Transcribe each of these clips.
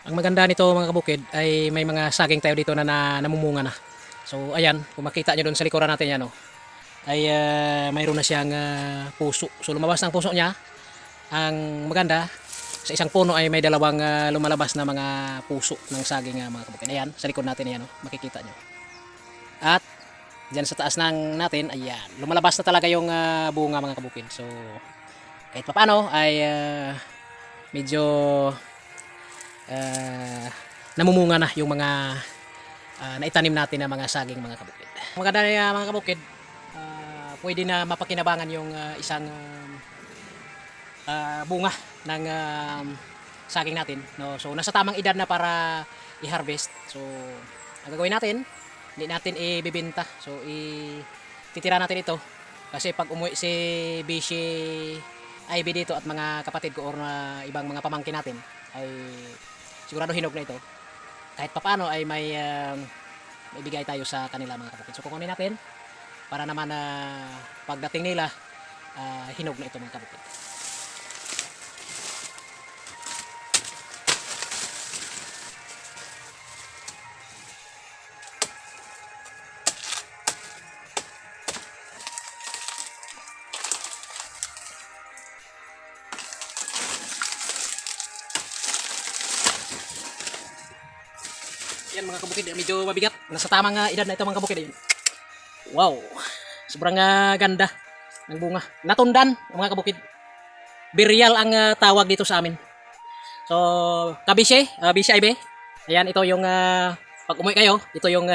Ang maganda nito mga kabukid ay may mga saging tayo dito na namumunga na. So ayan, kung makita nyo doon sa likuran natin yan, ay mayroon na siyang puso. So lumabas ng puso niya. Ang maganda, sa isang puno ay may dalawang lumalabas na mga puso ng saging mga kabukid. Ayan, sa likod natin ayan, makikita nyo. At dyan sa taas ng natin, ayan, lumalabas na talaga yung bunga mga kabukid. So kahit pa paano ay medyo namumunga na yung mga naitanim natin na mga saging mga kabukid. Maganda na mga kabukid, pwede na mapakinabangan yung isang bunga ng saging natin, no? So nasa tamang edad na para i-harvest. So ang gagawin natin, hindi natin ibibenta. So titira natin ito kasi pag umuwi si Bishi Ivy dito at mga kapatid ko or ibang mga pamangkin natin ay sigurado hinog na ito. Kahit papaano ay may ibigay tayo sa kanila mga kapatid. So kukunin natin para naman pagdating nila hinog na ito mga kapatid. Yan mga kabukid, medyo mabigat. Nasa tamang edad na ito mga kabukid. Ayun. Wow, sobrang ganda ng bunga. Natundan mga kabukid. Birial ang tawag dito sa amin. So, kabisye, Bisya Ibe. Ayan, ito yung pag umuwi kayo, ito yung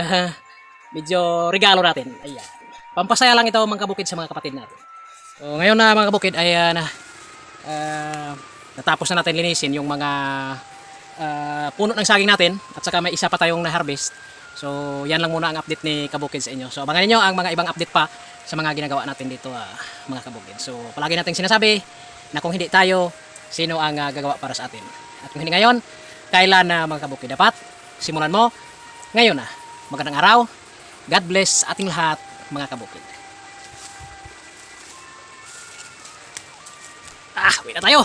medyo regalo natin. Ayan. Pampasaya lang ito mga kabukid sa mga kapatid natin. So, ngayon na mga kabukid ay natapos na natin linisin yung mga puno ng saging natin at saka may isa pa tayong na-harvest. So yan lang muna ang update ni Kabukid sa inyo. So abangan niyo ang mga ibang update pa sa mga ginagawa natin dito mga kabukid. So palagi nating sinasabi na kung hindi tayo, sino ang gagawa para sa atin. At kung hindi ngayon, kailan mga kabukid? Dapat simulan mo ngayon na. Magandang araw. God bless ating lahat mga kabukid. Uwi na tayo.